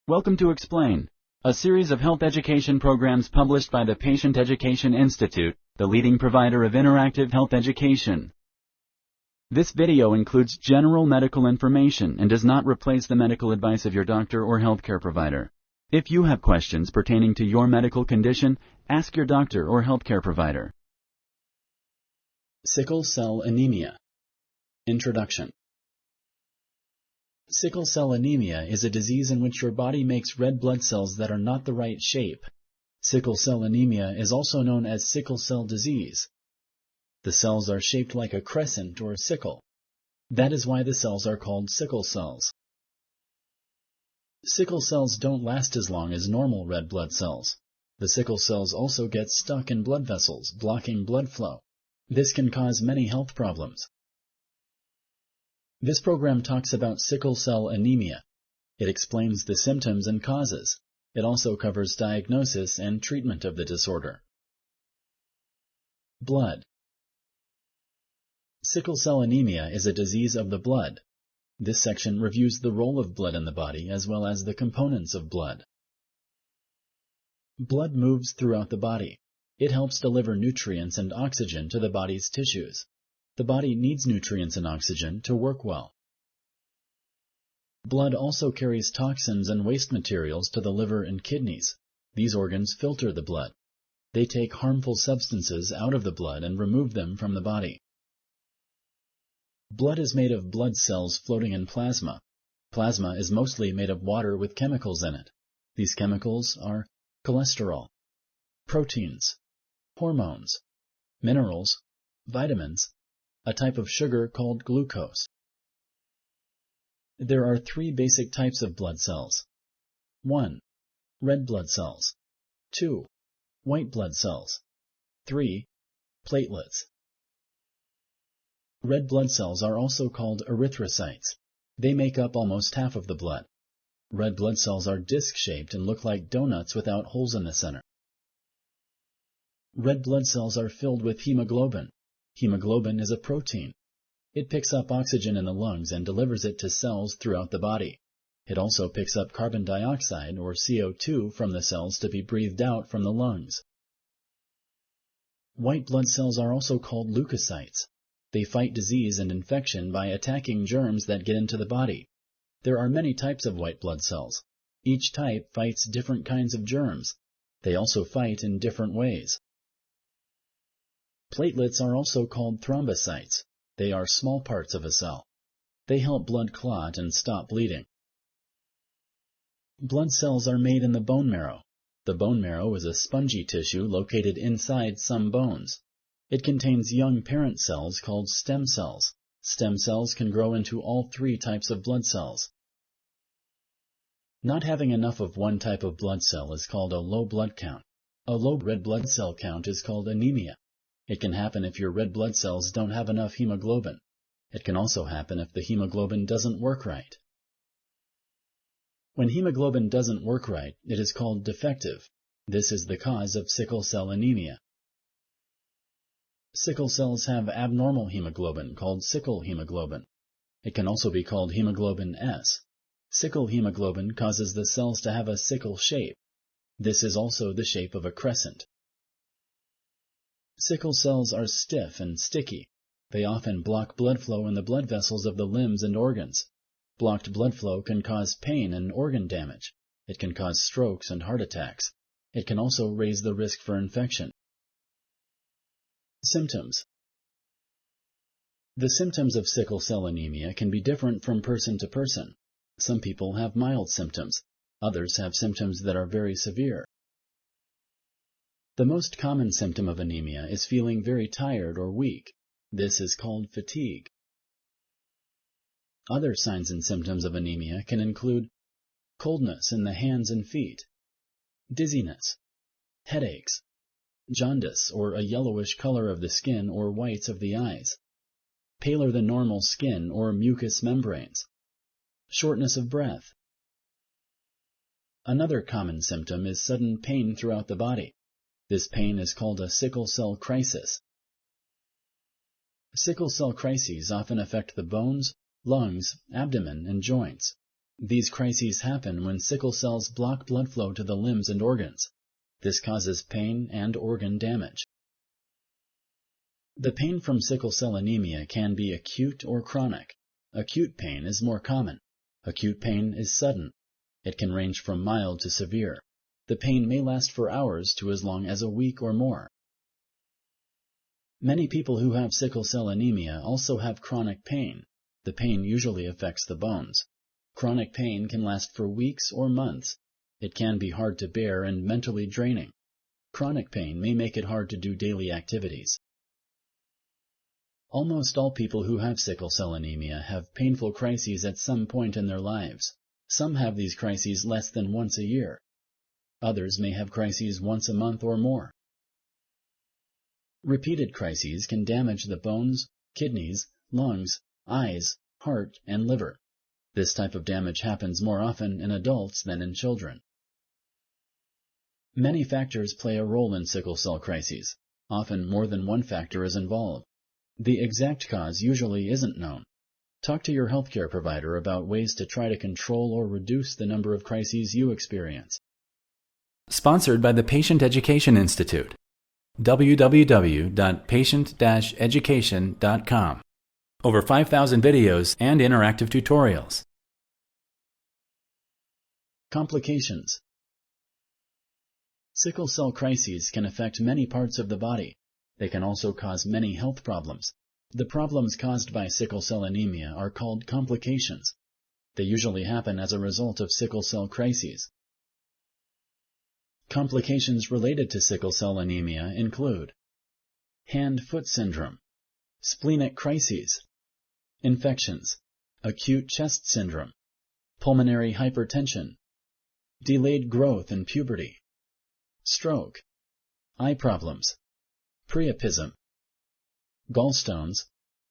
Welcome to Explain, a series of health education programs published by the Patient Education Institute, the leading provider of interactive health education. This video includes general medical information and does not replace the medical advice of your doctor or healthcare provider. If you have questions pertaining to your medical condition, ask your doctor or healthcare provider. Sickle cell anemia. Introduction. Sickle cell anemia is a disease in which your body makes red blood cells that are not the right shape. Sickle cell anemia is also known as sickle cell disease. The cells are shaped like a crescent or sickle. That is why the cells are called sickle cells. Sickle cells don't last as long as normal red blood cells. The sickle cells also get stuck in blood vessels, blocking blood flow. This can cause many health problems. This program talks about sickle cell anemia. It explains the symptoms and causes. It also covers diagnosis and treatment of the disorder. Blood. Sickle cell anemia is a disease of the blood. This section reviews the role of blood in the body as well as the components of blood. Blood moves throughout the body. It helps deliver nutrients and oxygen to the body's tissues. The body needs nutrients and oxygen to work well. Blood also carries toxins and waste materials to the liver and kidneys. These organs filter the blood. They take harmful substances out of the blood and remove them from the body. Blood is made of blood cells floating in plasma. Plasma is mostly made of water with chemicals in it. These chemicals are cholesterol, proteins, hormones, minerals, vitamins, a type of sugar called glucose. There are three basic types of blood cells. 1. Red blood cells. 2. White blood cells. 3. Platelets. Red blood cells are also called erythrocytes. They make up almost half of the blood. Red blood cells are disc-shaped and look like donuts without holes in the center. Red blood cells are filled with hemoglobin. Hemoglobin is a protein. It picks up oxygen in the lungs and delivers it to cells throughout the body. It also picks up carbon dioxide or CO2 from the cells to be breathed out from the lungs. White blood cells are also called leukocytes. They fight disease and infection by attacking germs that get into the body. There are many types of white blood cells. Each type fights different kinds of germs. They also fight in different ways. Platelets are also called thrombocytes. They are small parts of a cell. They help blood clot and stop bleeding. Blood cells are made in the bone marrow. The bone marrow is a spongy tissue located inside some bones. It contains young parent cells called stem cells. Stem cells can grow into all three types of blood cells. Not having enough of one type of blood cell is called a low blood count. A low red blood cell count is called anemia. It can happen if your red blood cells don't have enough hemoglobin. It can also happen if the hemoglobin doesn't work right. When hemoglobin doesn't work right, it is called defective. This is the cause of sickle cell anemia. Sickle cells have abnormal hemoglobin called sickle hemoglobin. It can also be called hemoglobin S. Sickle hemoglobin causes the cells to have a sickle shape. This is also the shape of a crescent. Sickle cells are stiff and sticky. They often block blood flow in the blood vessels of the limbs and organs. Blocked blood flow can cause pain and organ damage. It can cause strokes and heart attacks. It can also raise the risk for infection. Symptoms. The symptoms of sickle cell anemia can be different from person to person. Some people have mild symptoms. Others have symptoms that are very severe. The most common symptom of anemia is feeling very tired or weak. This is called fatigue. Other signs and symptoms of anemia can include coldness in the hands and feet, dizziness, headaches, jaundice or a yellowish color of the skin or whites of the eyes, paler than normal skin or mucous membranes, shortness of breath. Another common symptom is sudden pain throughout the body. This pain is called a sickle cell crisis. Sickle cell crises often affect the bones, lungs, abdomen, and joints. These crises happen when sickle cells block blood flow to the limbs and organs. This causes pain and organ damage. The pain from sickle cell anemia can be acute or chronic. Acute pain is more common. Acute pain is sudden. It can range from mild to severe. The pain may last for hours to as long as a week or more. Many people who have sickle cell anemia also have chronic pain. The pain usually affects the bones. Chronic pain can last for weeks or months. It can be hard to bear and mentally draining. Chronic pain may make it hard to do daily activities. Almost all people who have sickle cell anemia have painful crises at some point in their lives. Some have these crises less than once a year. Others may have crises once a month or more. Repeated crises can damage the bones, kidneys, lungs, eyes, heart, and liver. This type of damage happens more often in adults than in children. Many factors play a role in sickle cell crises. Often more than one factor is involved. The exact cause usually isn't known. Talk to your healthcare provider about ways to try to control or reduce the number of crises you experience. Sponsored by the Patient Education Institute. www.patient-education.com. Over 5,000 videos and interactive tutorials. Complications. Sickle cell crises can affect many parts of the body. They can also cause many health problems. The problems caused by sickle cell anemia are called complications. They usually happen as a result of sickle cell crises. Complications related to sickle cell anemia include hand-foot syndrome, splenic crises, infections, acute chest syndrome, pulmonary hypertension, delayed growth in puberty, stroke, eye problems, priapism, gallstones,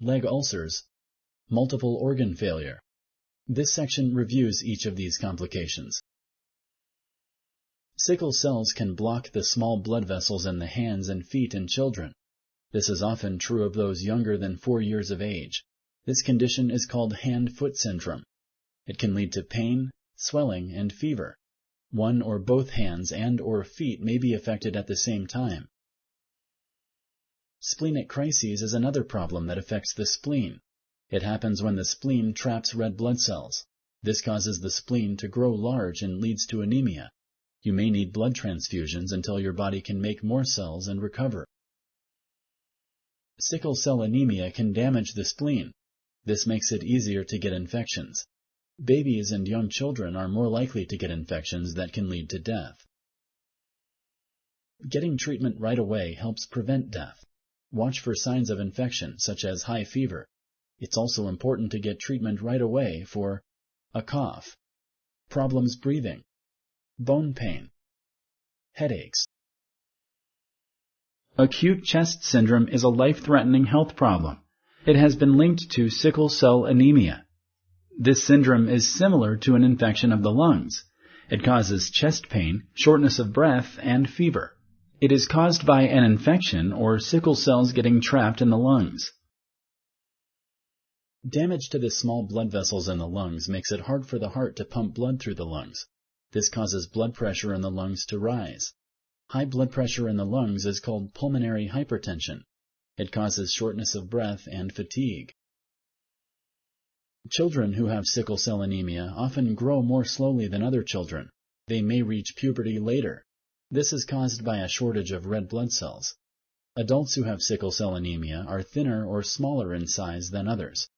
leg ulcers, multiple organ failure. This section reviews each of these complications. Sickle cells can block the small blood vessels in the hands and feet in children. This is often true of those younger than 4 years of age. This condition is called hand-foot syndrome. It can lead to pain, swelling, and fever. One or both hands and/or feet may be affected at the same time. Splenic crises is another problem that affects the spleen. It happens when the spleen traps red blood cells. This causes the spleen to grow large and leads to anemia. You may need blood transfusions until your body can make more cells and recover. Sickle cell anemia can damage the spleen. This makes it easier to get infections. Babies and young children are more likely to get infections that can lead to death. Getting treatment right away helps prevent death. Watch for signs of infection, such as high fever. It's also important to get treatment right away for a cough, problems breathing, bone pain, headaches. Acute chest syndrome is a life-threatening health problem. It has been linked to sickle cell anemia. This syndrome is similar to an infection of the lungs. It causes chest pain, shortness of breath, and fever. It is caused by an infection or sickle cells getting trapped in the lungs. Damage to the small blood vessels in the lungs makes it hard for the heart to pump blood through the lungs. This causes blood pressure in the lungs to rise. High blood pressure in the lungs is called pulmonary hypertension. It causes shortness of breath and fatigue. Children who have sickle cell anemia often grow more slowly than other children. They may reach puberty later. This is caused by a shortage of red blood cells. Adults who have sickle cell anemia are thinner or smaller in size than others.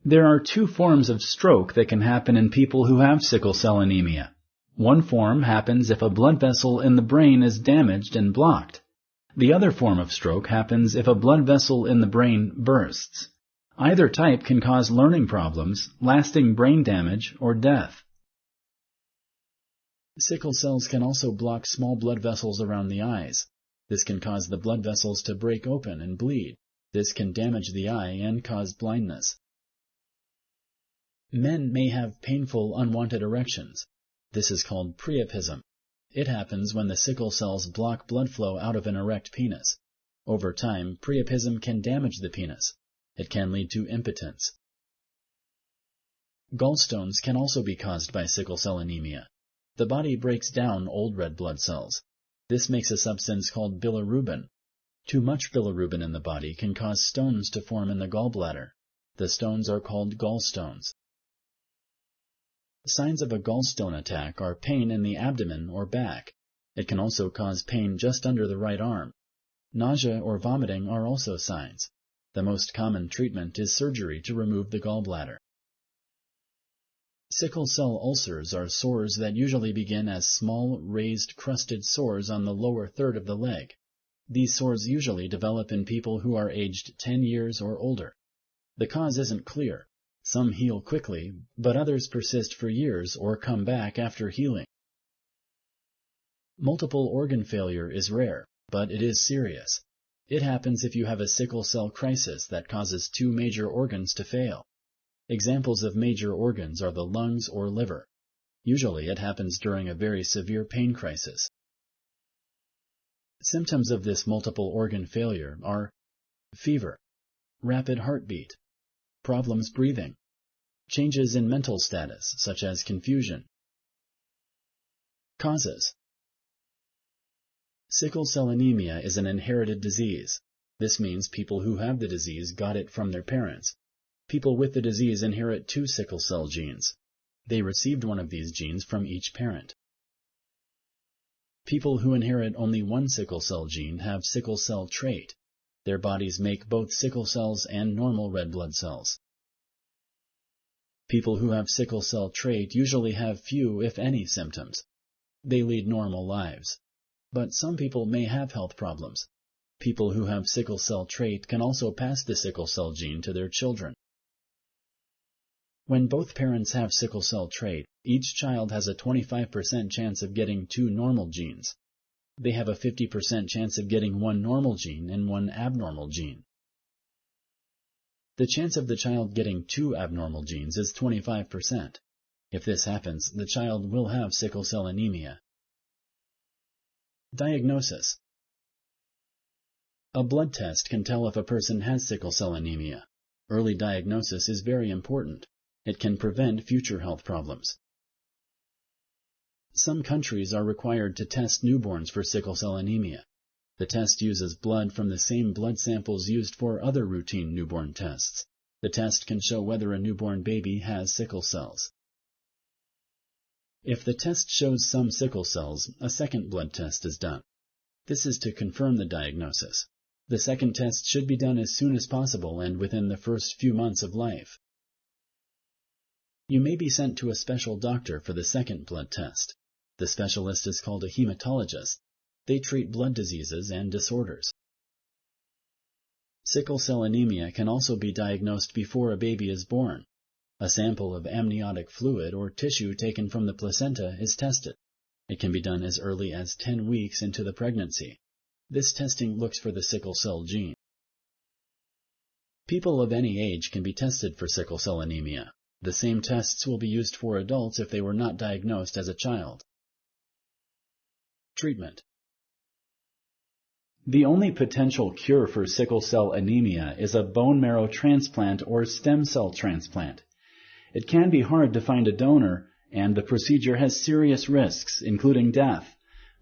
There are 2 forms of stroke that can happen in people who have sickle cell anemia. One form happens if a blood vessel in the brain is damaged and blocked. The other form of stroke happens if a blood vessel in the brain bursts. Either type can cause learning problems, lasting brain damage, or death. Sickle cells can also block small blood vessels around the eyes. This can cause the blood vessels to break open and bleed. This can damage the eye and cause blindness. Men may have painful, unwanted erections. This is called priapism. It happens when the sickle cells block blood flow out of an erect penis. Over time, priapism can damage the penis. It can lead to impotence. Gallstones can also be caused by sickle cell anemia. The body breaks down old red blood cells. This makes a substance called bilirubin. Too much bilirubin in the body can cause stones to form in the gallbladder. The stones are called gallstones. Signs of a gallstone attack are pain in the abdomen or back. It can also cause pain just under the right arm. Nausea or vomiting are also signs. The most common treatment is surgery to remove the gallbladder. Sickle cell ulcers are sores that usually begin as small, raised, crusted sores on the lower third of the leg. These sores usually develop in people who are aged 10 years or older. The cause isn't clear. Some heal quickly, but others persist for years or come back after healing. Multiple organ failure is rare, but it is serious. It happens if you have a sickle cell crisis that causes 2 major organs to fail. Examples of major organs are the lungs or liver. Usually it happens during a very severe pain crisis. Symptoms of this multiple organ failure are fever, rapid heartbeat, problems breathing, changes in mental status such as confusion. Causes. Sickle cell anemia is an inherited disease. This means people who have the disease got it from their parents. People with the disease inherit 2 sickle cell genes. They received one of these genes from each parent. People who inherit only one sickle cell gene have sickle cell trait. Their bodies make both sickle cells and normal red blood cells. People who have sickle cell trait usually have few, if any, symptoms. They lead normal lives. But some people may have health problems. People who have sickle cell trait can also pass the sickle cell gene to their children. When both parents have sickle cell trait, each child has a 25% chance of getting 2 normal genes. They have a 50% chance of getting 1 normal gene and 1 abnormal gene. The chance of the child getting 2 abnormal genes is 25%. If this happens, the child will have sickle cell anemia. Diagnosis. A blood test can tell if a person has sickle cell anemia. Early diagnosis is very important. It can prevent future health problems. Some countries are required to test newborns for sickle cell anemia. The test uses blood from the same blood samples used for other routine newborn tests. The test can show whether a newborn baby has sickle cells. If the test shows some sickle cells, a second blood test is done. This is to confirm the diagnosis. The second test should be done as soon as possible and within the first few months of life. You may be sent to a special doctor for the second blood test. The specialist is called a hematologist. They treat blood diseases and disorders. Sickle cell anemia can also be diagnosed before a baby is born. A sample of amniotic fluid or tissue taken from the placenta is tested. It can be done as early as 10 weeks into the pregnancy. This testing looks for the sickle cell gene. People of any age can be tested for sickle cell anemia. The same tests will be used for adults if they were not diagnosed as a child. Treatment. The only potential cure for sickle cell anemia is a bone marrow transplant or stem cell transplant. It can be hard to find a donor, and the procedure has serious risks, including death.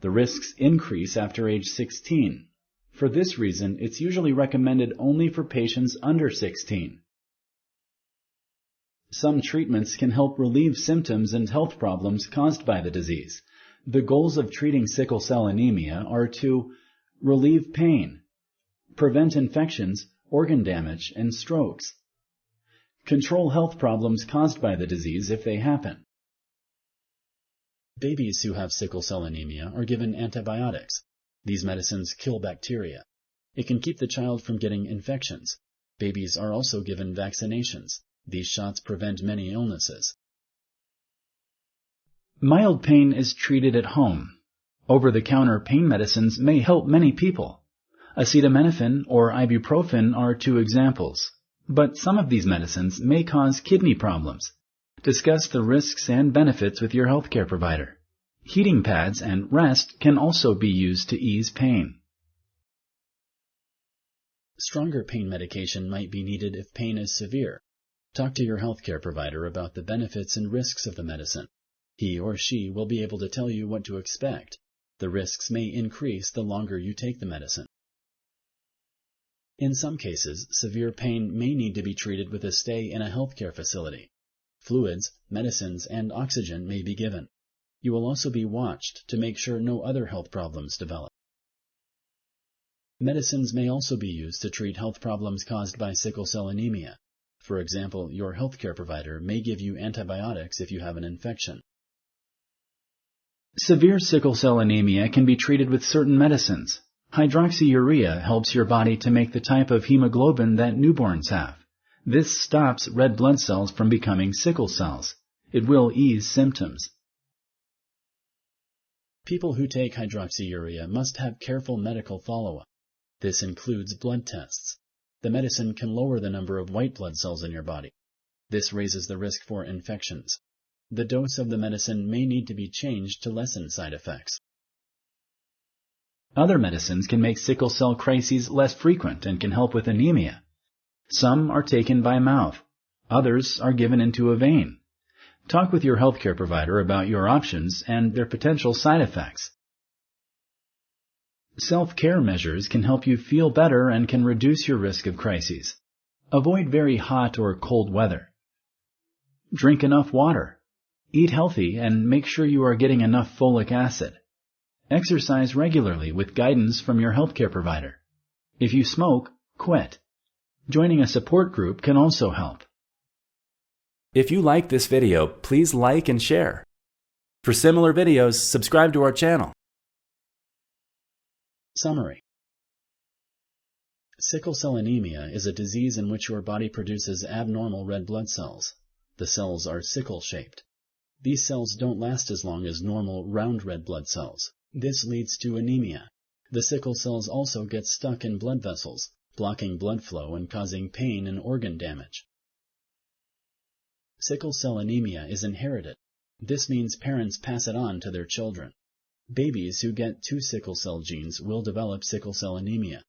The risks increase after age 16. For this reason, it's usually recommended only for patients under 16. Some treatments can help relieve symptoms and health problems caused by the disease. The goals of treating sickle cell anemia are to relieve pain, prevent infections, organ damage, and strokes, control health problems caused by the disease if they happen. Babies who have sickle cell anemia are given antibiotics. These medicines kill bacteria. It can keep the child from getting infections. Babies are also given vaccinations. These shots prevent many illnesses. Mild pain is treated at home. Over-the-counter pain medicines may help many people. Acetaminophen or ibuprofen are 2 examples. But some of these medicines may cause kidney problems. Discuss the risks and benefits with your healthcare provider. Heating pads and rest can also be used to ease pain. Stronger pain medication might be needed if pain is severe. Talk to your healthcare provider about the benefits and risks of the medicine. He or she will be able to tell you what to expect. The risks may increase the longer you take the medicine. In some cases, severe pain may need to be treated with a stay in a healthcare facility. Fluids, medicines, and oxygen may be given. You will also be watched to make sure no other health problems develop. Medicines may also be used to treat health problems caused by sickle cell anemia. For example, your healthcare provider may give you antibiotics if you have an infection. Severe sickle cell anemia can be treated with certain medicines. Hydroxyurea helps your body to make the type of hemoglobin that newborns have. This stops red blood cells from becoming sickle cells. It will ease symptoms. People who take hydroxyurea must have careful medical follow-up. This includes blood tests. The medicine can lower the number of white blood cells in your body. This raises the risk for infections. The dose of the medicine may need to be changed to lessen side effects. Other medicines can make sickle cell crises less frequent and can help with anemia. Some are taken by mouth. Others are given into a vein. Talk with your healthcare provider about your options and their potential side effects. Self-care measures can help you feel better and can reduce your risk of crises. Avoid very hot or cold weather. Drink enough water. Eat healthy and make sure you are getting enough folic acid. Exercise regularly with guidance from your healthcare provider. If you smoke, quit. Joining a support group can also help. If you like this video, please like and share. For similar videos, subscribe to our channel. Summary. Sickle cell anemia is a disease in which your body produces abnormal red blood cells. The cells are sickle-shaped. These cells don't last as long as normal round red blood cells. This leads to anemia. The sickle cells also get stuck in blood vessels, blocking blood flow and causing pain and organ damage. Sickle cell anemia is inherited. This means parents pass it on to their children. Babies who get 2 sickle cell genes will develop sickle cell anemia.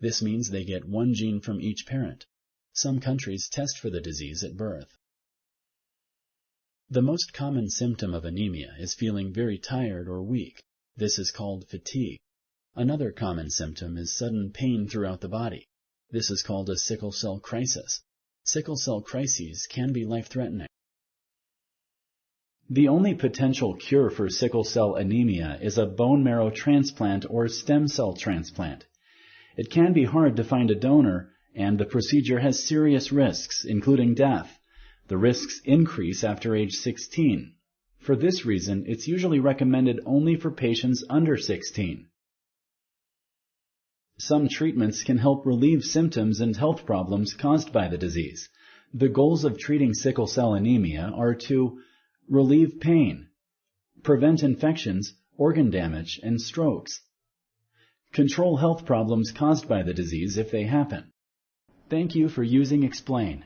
This means they get 1 gene from each parent. Some countries test for the disease at birth. The most common symptom of anemia is feeling very tired or weak. This is called fatigue. Another common symptom is sudden pain throughout the body. This is called a sickle cell crisis. Sickle cell crises can be life-threatening. The only potential cure for sickle cell anemia is a bone marrow transplant or stem cell transplant. It can be hard to find a donor, and the procedure has serious risks, including death. The risks increase after age 16. For this reason, it's usually recommended only for patients under 16. Some treatments can help relieve symptoms and health problems caused by the disease. The goals of treating sickle cell anemia are to relieve pain, prevent infections, organ damage, and strokes, control health problems caused by the disease if they happen. Thank you for using Explain.